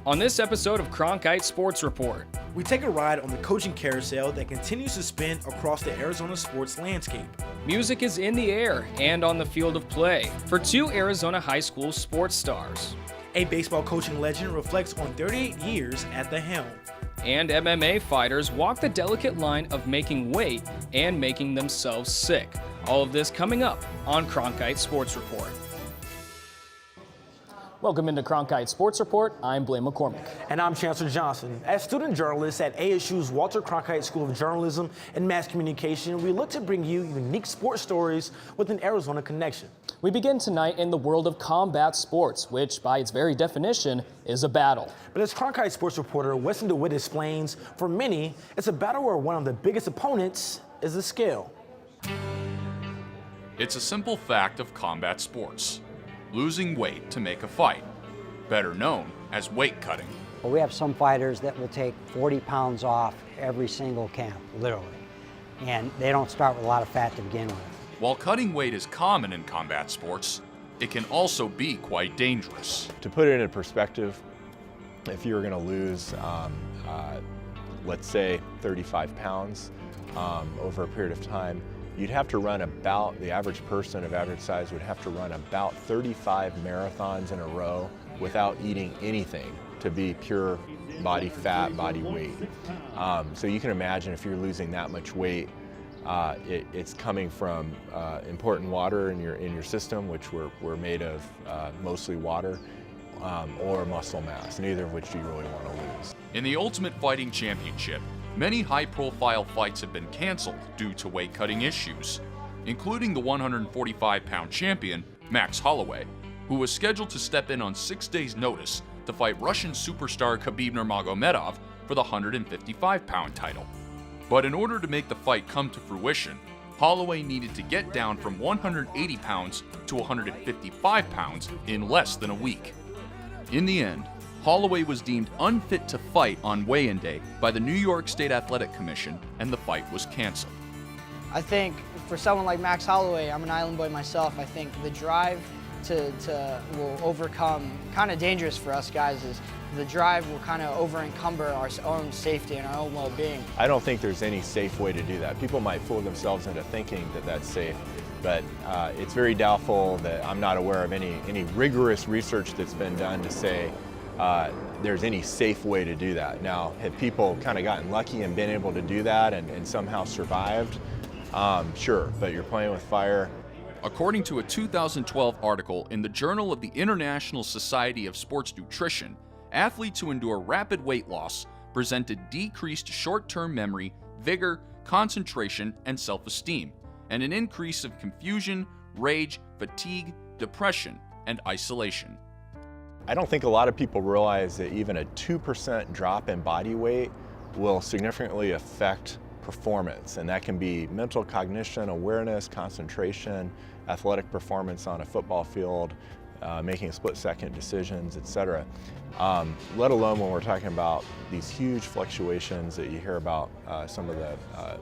On this episode of Cronkite Sports Report, we take a ride on the coaching carousel that continues to spin across the Arizona sports landscape. Music is in the air and on the field of play for two Arizona high school sports stars. A baseball coaching legend reflects on 38 years at the helm. And MMA fighters walk the delicate line of making weight and making themselves sick. All of this coming up on Cronkite Sports Report. Welcome into Cronkite Sports Report. I'm Blaine McCormick. And I'm Chancellor Johnson. As student journalists at ASU's Walter Cronkite School of Journalism and Mass Communication, we look to bring you unique sports stories with an Arizona connection. We begin tonight in the world of combat sports, which by its very definition is a battle. But as Cronkite Sports reporter Weston DeWitt explains, for many, it's a battle where one of the biggest opponents is the scale. It's a simple fact of combat sports. Losing weight to make a fight, better known as weight cutting. Well, we have some fighters that will take 40 pounds off every single camp, literally. And they don't start with a lot of fat to begin with. While cutting weight is common in combat sports, it can also be quite dangerous. To put it in perspective, if you were going to lose, let's say 35 pounds over a period of time, you'd have to run about, the average person of average size would have to run about 35 marathons in a row without eating anything to be pure body fat, body weight. So you can imagine if you're losing that much weight, it's coming from important water in your system, which we're made of mostly water, or muscle mass, neither of which you really want to lose. In the Ultimate Fighting Championship, many high-profile fights have been canceled due to weight-cutting issues, including the 145-pound champion, Max Holloway, who was scheduled to step in on 6 days' notice to fight Russian superstar Khabib Nurmagomedov for the 155-pound title. But in order to make the fight come to fruition, Holloway needed to get down from 180 pounds to 155 pounds in less than a week. In the end, Holloway was deemed unfit to fight on weigh-in day by the New York State Athletic Commission, and the fight was canceled. I think for someone like Max Holloway, I'm an island boy myself, I think the drive to will overcome, kind of dangerous for us guys, is the drive will kind of over-encumber our own safety and our own well-being. I don't think there's any safe way to do that. People might fool themselves into thinking that that's safe, but it's very doubtful. That I'm not aware of any rigorous research that's been done to say there's any safe way to do that. Now, have people kind of gotten lucky and been able to do that and somehow survived? Sure, but you're playing with fire. According to a 2012 article in the Journal of the International Society of Sports Nutrition, athletes who endure rapid weight loss presented decreased short-term memory, vigor, concentration, and self-esteem, and an increase of confusion, rage, fatigue, depression, and isolation. I don't think a lot of people realize that even a 2% drop in body weight will significantly affect performance, and that can be mental cognition, awareness, concentration, athletic performance on a football field, making split-second decisions, etc. Let alone when we're talking about these huge fluctuations that you hear about some of the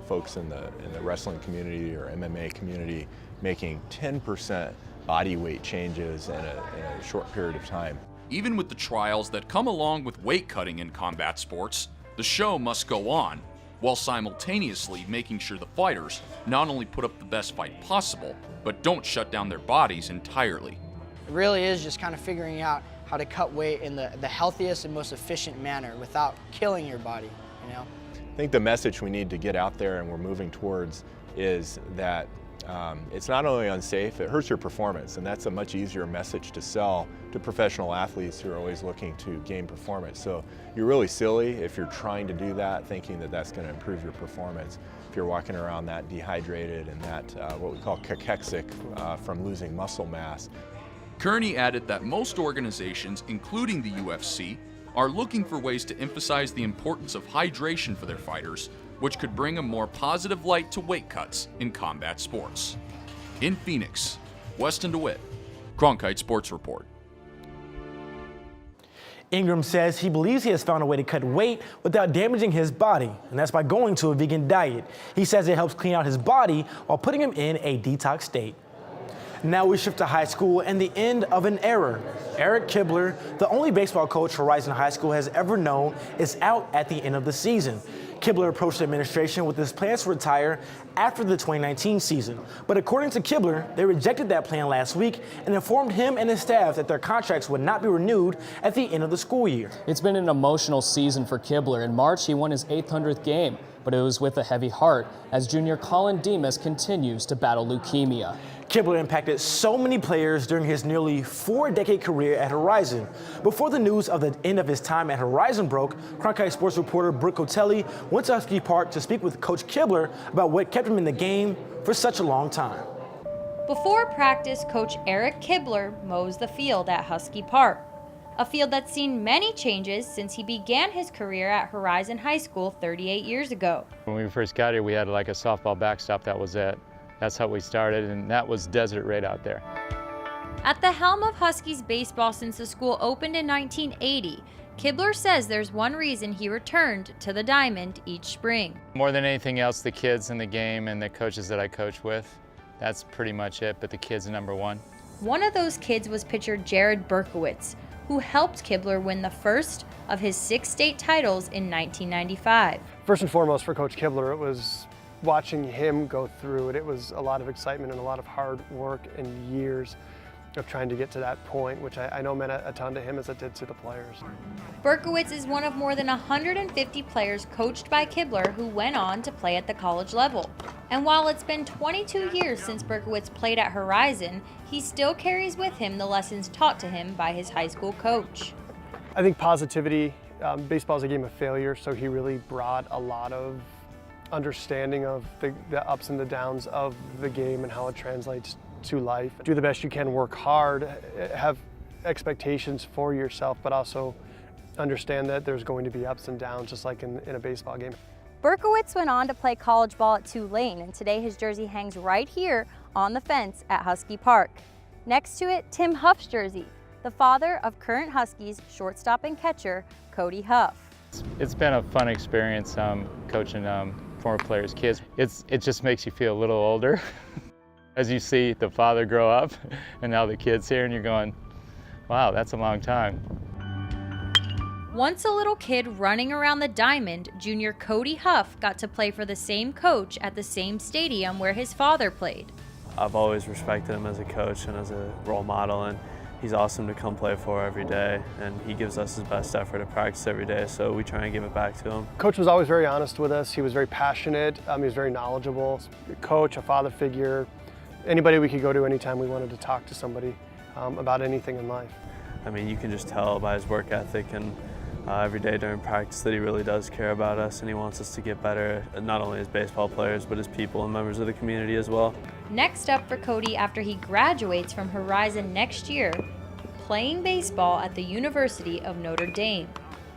folks in the wrestling community or MMA community making 10% body weight changes in a short period of time. Even with the trials that come along with weight cutting in combat sports, the show must go on, while simultaneously making sure the fighters not only put up the best fight possible, but don't shut down their bodies entirely. It really is just kind of figuring out how to cut weight in the healthiest and most efficient manner without killing your body, you know? I think the message we need to get out there and we're moving towards is that it's not only unsafe, it hurts your performance, and that's a much easier message to sell to professional athletes who are always looking to gain performance. So you're really silly if you're trying to do that, thinking that that's going to improve your performance. If you're walking around that dehydrated and that what we call cachexic from losing muscle mass. Kearney added that most organizations, including the UFC, are looking for ways to emphasize the importance of hydration for their fighters, which could bring a more positive light to weight cuts in combat sports. In Phoenix, Weston DeWitt, Cronkite Sports Report. Ingram says he believes he has found a way to cut weight without damaging his body, and that's by going to a vegan diet. He says it helps clean out his body while putting him in a detox state. Now we shift to high school and the end of an era. Eric KIBLER, the only baseball coach Horizon High School has ever known, is out at the end of the season. KIBLER approached the administration with his plans to retire after the 2019 season. But according to KIBLER, they rejected that plan last week and informed him and his staff that their contracts would not be renewed at the end of the school year. It's been an emotional season for KIBLER. In March, he won his 800th game, but it was with a heavy heart as junior Colin Demas continues to battle leukemia. KIBLER impacted so many players during his nearly 4-decade career at Horizon. Before the news of the end of his time at Horizon broke, Cronkite Sports reporter Brooke COLTELLI went to Husky Park to speak with Coach KIBLER about what kept him in the game for such a long time. Before practice, Coach Eric KIBLER mows the field at Husky Park, a field that's seen many changes since he began his career at Horizon High School 38 years ago. When we first got here, we had like a softball backstop, that was it. That's how we started, and that was desert right out there. At the helm of Huskies baseball since the school opened in 1980, KIBLER says there's one reason he returned to the diamond each spring. More than anything else, the kids in the game and the coaches that I coach with, that's pretty much it, but the kids are number one. One of those kids was pitcher BERKOWITZ, who helped KIBLER win the first of his 6 state titles in 1995. First and foremost for Coach KIBLER, it was watching him go through it. It was a lot of excitement and a lot of hard work and years of trying to get to that point, which I know meant a ton to him as it did to the players. BERKOWITZ is one of more than 150 players coached by KIBLER who went on to play at the college level. And while it's been 22 years since BERKOWITZ played at Horizon, he still carries with him the lessons taught to him by his high school coach. I think positivity, baseball is a game of failure, so he really brought a lot of understanding of the ups and the downs of the game and how it translates to life. Do the best you can, work hard, have expectations for yourself, but also understand that there's going to be ups and downs, just like in a baseball game. BERKOWITZ went on to play college ball at Tulane, and today his jersey hangs right here on the fence at Husky Park. Next to it, Tim Huff's jersey, the father of current Huskies shortstop and catcher Cody Huff. It's been a fun experience coaching former players' kids. It just makes you feel a little older as you see the father grow up and now the kid's here and you're going, wow, that's a long time. Once a little kid running around the diamond, junior Cody Huff got to play for the same coach at the same stadium where his father played. I've always respected him as a coach and as a role model, and he's awesome to come play for every day, and he gives us his best effort at practice every day, so we try and give it back to him. Coach was always very honest with us. He was very passionate. He was very knowledgeable. A coach, a father figure, anybody we could go to anytime we wanted to talk to somebody about anything in life. I mean, you can just tell by his work ethic and every day during practice that he really does care about us, and he wants us to get better, not only as baseball players, but as people and members of the community as well. Next up for Cody after he graduates from Horizon next year, playing baseball at the University of Notre Dame,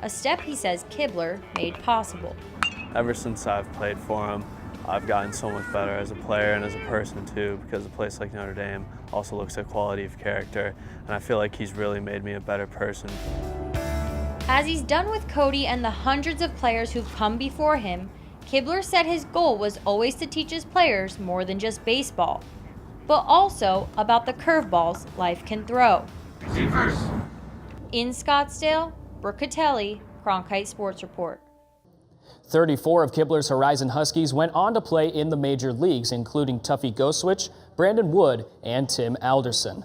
a step he says KIBLER made possible. Ever since I've played for him, I've gotten so much better as a player and as a person too, because a place like Notre Dame also looks at quality of character, and I feel like he's really made me a better person. As he's done with Cody and the hundreds of players who've come before him, KIBLER said his goal was always to teach his players more than just baseball, but also about the curveballs life can throw. In Scottsdale, Brooke COLTELLI, Cronkite Sports Report. 34 of KIBLER's Horizon Huskies went on to play in the major leagues, including Tuffy Goswitch, Brandon Wood, and Tim Alderson.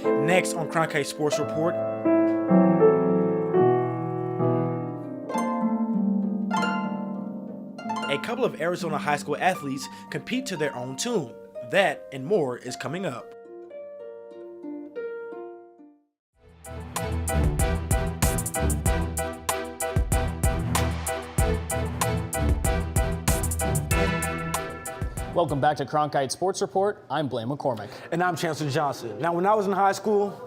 Next on Cronkite Sports Report, a couple of Arizona high school athletes compete to their own tune. That and more is coming up. Welcome back to Cronkite Sports Report. I'm Blaine McCormick. And I'm Chancellor Johnson. Now, when I was in high school,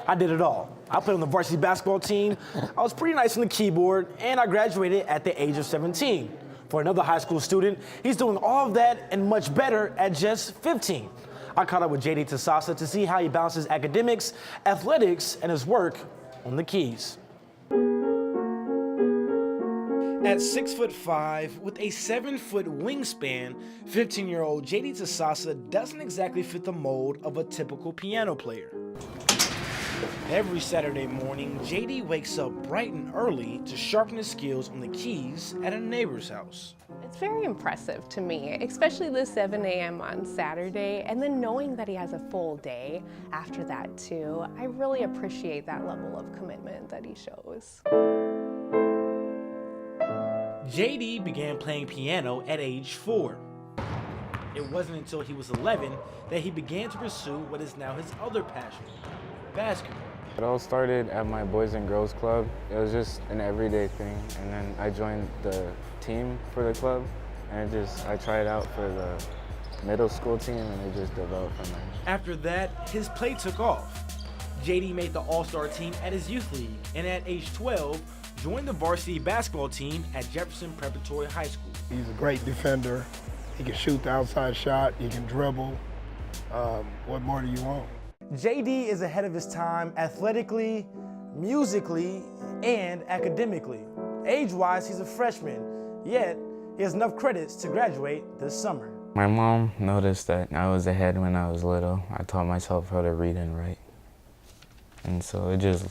I did it all. I played on the varsity basketball team, I was pretty nice on the keyboard, and I graduated at the age of 17. For another high school student, he's doing all of that and much better at just 15. I caught up with JD Tasasa to see how he balances academics, athletics, and his work on the keys. At 6'5", with a 7-foot wingspan, 15-year-old JD Tasasa doesn't exactly fit the mold of a typical piano player. Every Saturday morning, JD wakes up bright and early to sharpen his skills on the keys at a neighbor's house. It's very impressive to me, especially the 7 a.m. on Saturday, and then knowing that he has a full day after that too. I really appreciate that level of commitment that he shows. JD began playing piano at age 4. It wasn't until he was 11 that he began to pursue what is now his other passion, basketball. It all started at my Boys and Girls Club. It was just an everyday thing, and then I joined the team for the club, and I tried out for the middle school team, and it just developed from there. After that, his play took off. JD made the All-Star team at his youth league, and at age 12, joined the varsity basketball team at Jefferson Preparatory High School. He's a great defender. He can shoot the outside shot, he can dribble. What more do you want? JD is ahead of his time athletically, musically, and academically. Age-wise, he's a freshman, yet he has enough credits to graduate this summer. My mom noticed that I was ahead when I was little. I taught myself how to read and write. And so it just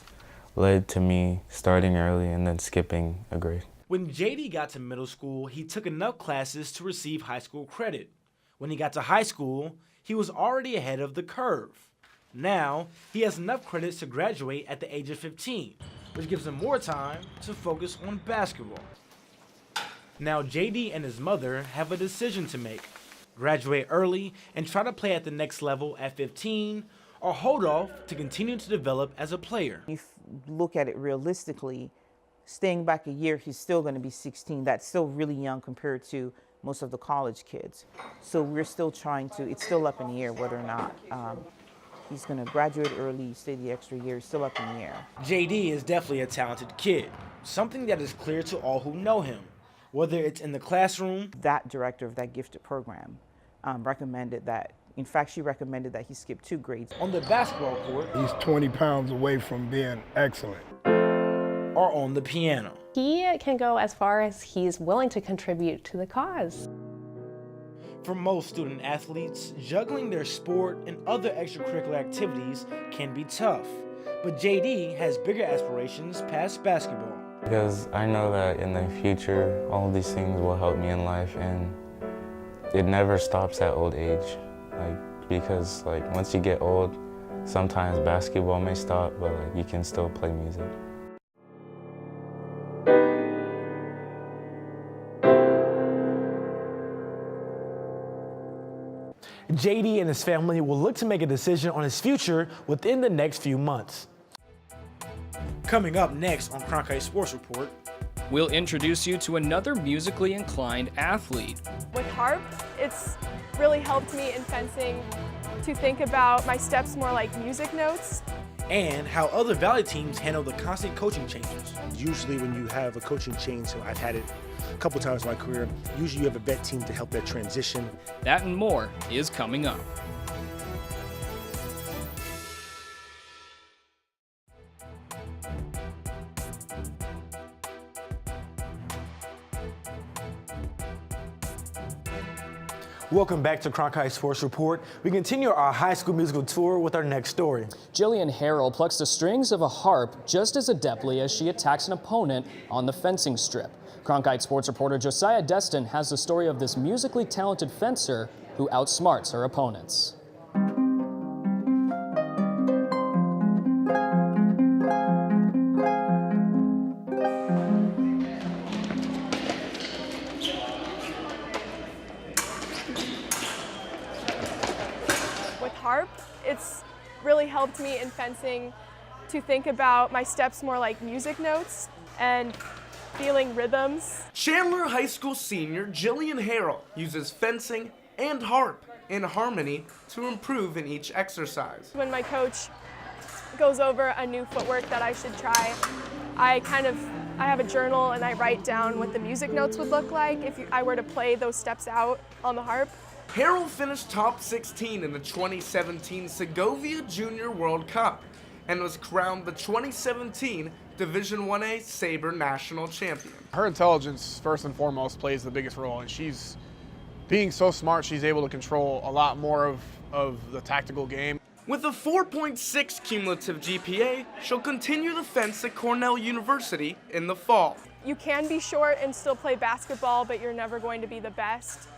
led to me starting early and then skipping a grade. When JD got to middle school, he took enough classes to receive high school credit. When he got to high school, he was already ahead of the curve. Now, he has enough credits to graduate at the age of 15, which gives him more time to focus on basketball. Now, JD and his mother have a decision to make: graduate early and try to play at the next level at 15, or hold off to continue to develop as a player. If you look at it realistically, staying back a year, he's still going to be 16. That's still really young compared to most of the college kids. So we're still trying to, it's still up in the air whether or not he's going to graduate early, stay the extra year. It's still up in the air. JD is definitely a talented kid, something that is clear to all who know him, whether it's in the classroom. That director of that gifted program recommended that. In fact, she recommended that he skip 2 grades. On the basketball court, he's 20 pounds away from being excellent. Or on the piano. He can go as far as he's willing to contribute to the cause. For most student athletes, juggling their sport and other extracurricular activities can be tough. But JD has bigger aspirations past basketball. Because I know that in the future, all of these things will help me in life, and it never stops at old age. Because once you get old, sometimes basketball may stop, but you can still play music. JD and his family will look to make a decision on his future within the next few months. Coming up next on Cronkite Sports Report, we'll introduce you to another musically inclined athlete. With harp, it's really helped me in fencing to think about my steps more like music notes. And how other Valley teams handle the constant coaching changes. Usually when you have a coaching change, so I've had it a couple times in my career, usually you have a vet team to help that transition. That and more is coming up. Welcome back to Cronkite Sports Report. We continue our high school musical tour with our next story. GILLIAN HARRILL plucks the strings of a harp just as adeptly as she attacks an opponent on the fencing strip. Cronkite Sports reporter JOSIAH DESTIN has the story of this musically talented fencer who outsmarts her opponents. Harp, it's really helped me in fencing to think about my steps more like music notes and feeling rhythms. Chandler High School senior GILLIAN HARRILL uses fencing and harp in harmony to improve in each exercise. When my coach goes over a new footwork that I should try, I have a journal and I write down what the music notes would look like if I were to play those steps out on the harp. HARRILL finished top 16 in the 2017 Segovia Junior World Cup and was crowned the 2017 Division 1A Sabre National Champion. Her intelligence, first and foremost, plays the biggest role, and she's being so smart, she's able to control a lot more of the tactical game. With a 4.6 cumulative GPA, she'll continue to fence at Cornell University in the fall. You can be short and still play basketball, but you're never going to be the best.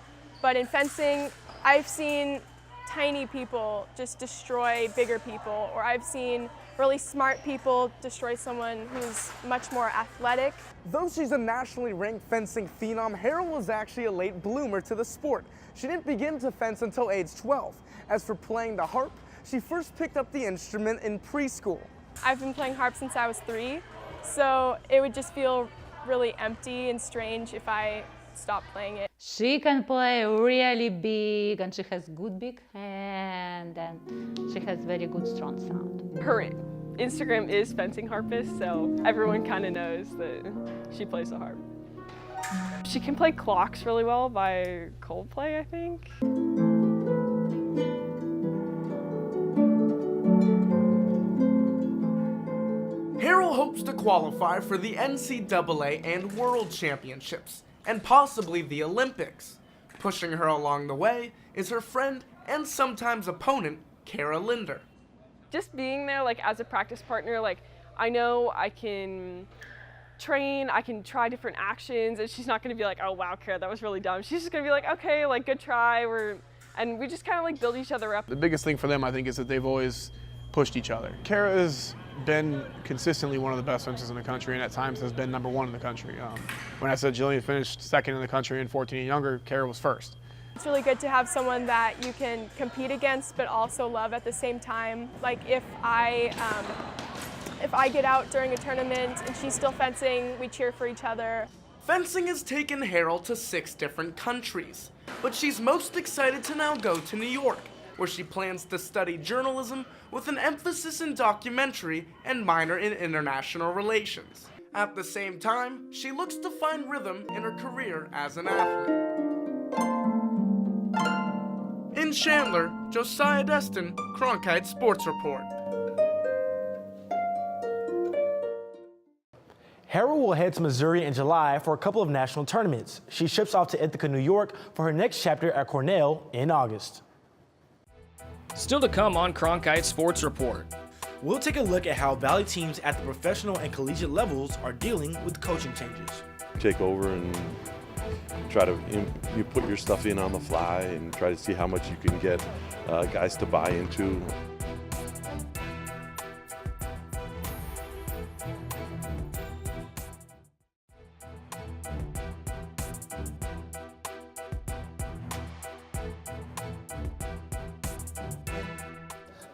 But in fencing, I've seen tiny people just destroy bigger people, or I've seen really smart people destroy someone who's much more athletic. Though she's a nationally ranked fencing phenom, Harrell was actually a late bloomer to the sport. She didn't begin to fence until age 12. As for playing the harp, she first picked up the instrument in preschool. I've been playing harp since I was 3, so it would just feel really empty and strange if I stopped playing it. She can play really big, and she has good big hand, and she has very good strong sound. Her Instagram is fencing harpist, so everyone kind of knows that she plays the harp. She can play Clocks really well by Coldplay, I think. Harrell hopes to qualify for the NCAA and World Championships, and possibly the Olympics. Pushing her along the way is her friend and sometimes opponent, Kara Linder. Just being there, like, as a practice partner, like, I know I can train, I can try different actions, and she's not gonna be like, oh wow, Kara, that was really dumb. She's just gonna be like, okay, like, good try, and we just kind of like build each other up. The biggest thing for them, I think, is that they've always pushed each other. Kara has been consistently one of the best fencers in the country, and at times has been #1 in the country. When I said Gillian finished 2nd in the country in 14 and younger, Kara was 1st. It's really good to have someone that you can compete against but also love at the same time. Like if I get out during a tournament and she's still fencing, we cheer for each other. Fencing has taken Harrell to 6 different countries, but she's most excited to now go to New York, where she plans to study journalism with an emphasis in documentary and minor in international relations. At the same time, she looks to find rhythm in her career as an athlete. In Chandler, Josiah Destin, Cronkite Sports Report. Harrell will head to Missouri in July for a couple of national tournaments. She ships off to Ithaca, New York for her next chapter at Cornell in August. Still to come on Cronkite Sports Report. We'll take a look at how Valley teams at the professional and collegiate levels are dealing with coaching changes. Take over and try to you put your stuff in on the fly and try to see how much you can get guys to buy into.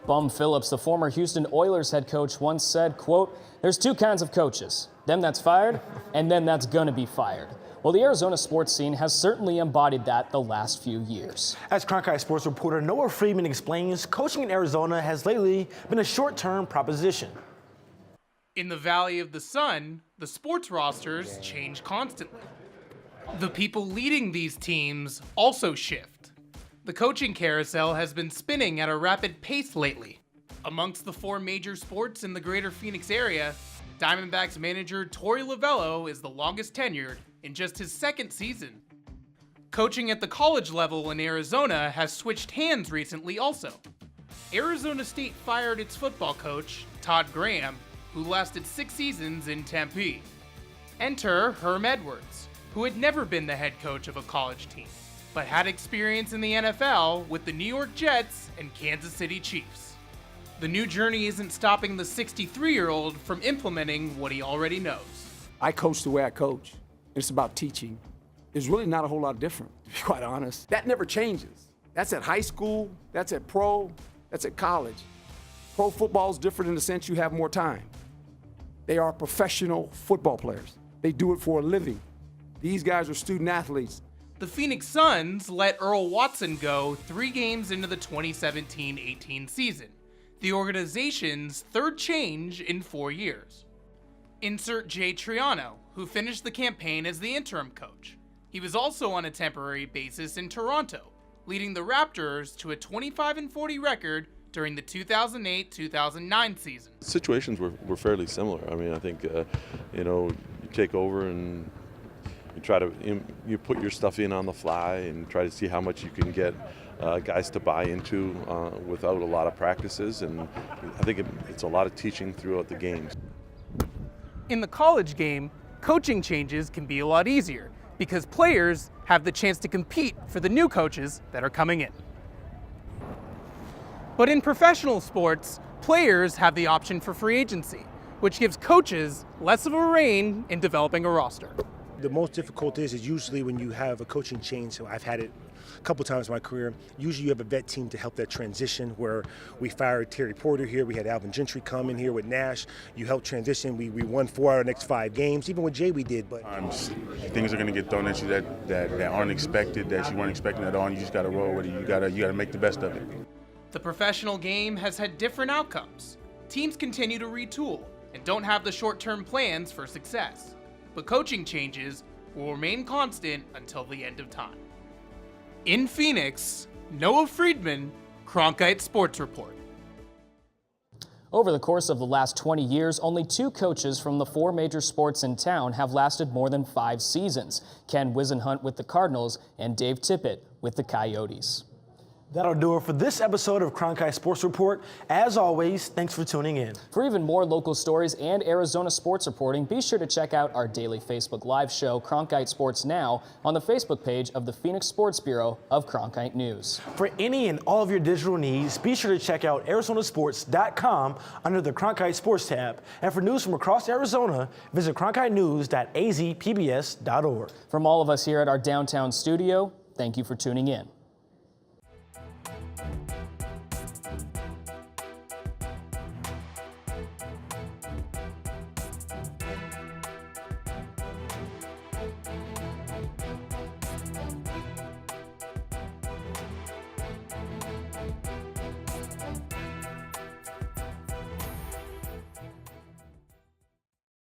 Bum Phillips, the former Houston Oilers head coach, once said, quote, "There's 2 kinds of coaches, them that's fired and them that's gonna be fired." Well, the Arizona sports scene has certainly embodied that the last few years. As Cronkite Sports reporter Noah Friedman explains, coaching in Arizona has lately been a short-term proposition. In the Valley of the Sun, the sports rosters change constantly. The people leading these teams also shift. The coaching carousel has been spinning at a rapid pace lately. Amongst the 4 major sports in the greater Phoenix area, Diamondbacks manager Torey Lovello is the longest tenured in just his 2nd season. Coaching at the college level in Arizona has switched hands recently also. Arizona State fired its football coach, Todd Graham, who lasted 6 seasons in Tempe. Enter Herm Edwards, who had never been the head coach of a college team, but had experience in the NFL with the New York Jets and Kansas City Chiefs. The new journey isn't stopping the 63-year-old from implementing what he already knows. I coach the way I coach. It's about teaching. There's really not a whole lot different, to be quite honest. That never changes. That's at high school, that's at pro, that's at college. Pro football is different in the sense you have more time. They are professional football players. They do it for a living. These guys are student athletes. The Phoenix Suns let Earl Watson go 3 games into the 2017-18 season, the organization's 3rd change in 4 years. Insert Jay Triano, who finished the campaign as the interim coach. He was also on a temporary basis in Toronto, leading the Raptors to a 25-40 record during the 2008-2009 season. Situations were fairly similar. I mean, I think, you know, you take over and you try to you put your stuff in on the fly and try to see how much you can get guys to buy into without a lot of practices, and I think it's a lot of teaching throughout the games. In the college game, coaching changes can be a lot easier because players have the chance to compete for the new coaches that are coming in. But in professional sports, players have the option for free agency, which gives coaches less of a rein in developing a roster. The most difficult is usually when you have a coaching change. So I've had it a couple times in my career. Usually you have a vet team to help that transition, where we fired Terry Porter here, we had Alvin Gentry come in here with Nash. You helped transition. We won 4 out of the next 5 games. Even with Jay we did. But things are going to get thrown at you that aren't expected, that you weren't expecting at all, and you just got to roll with it. You got to make the best of it. The professional game has had different outcomes. Teams continue to retool and don't have the short-term plans for success. But coaching changes will remain constant until the end of time. In Phoenix, Noah Friedman, Cronkite Sports Report. Over the course of the last 20 years, only 2 coaches from the 4 major sports in town have lasted more than 5 seasons. Ken Wisenhunt with the Cardinals and Dave Tippett with the Coyotes. That'll do it for this episode of Cronkite Sports Report. As always, thanks for tuning in. For even more local stories and Arizona sports reporting, be sure to check out our daily Facebook Live show, Cronkite Sports Now, on the Facebook page of the Phoenix Sports Bureau of Cronkite News. For any and all of your digital needs, be sure to check out arizonasports.com under the Cronkite Sports tab. And for news from across Arizona, visit cronkitenews.azpbs.org. From all of us here at our downtown studio, thank you for tuning in.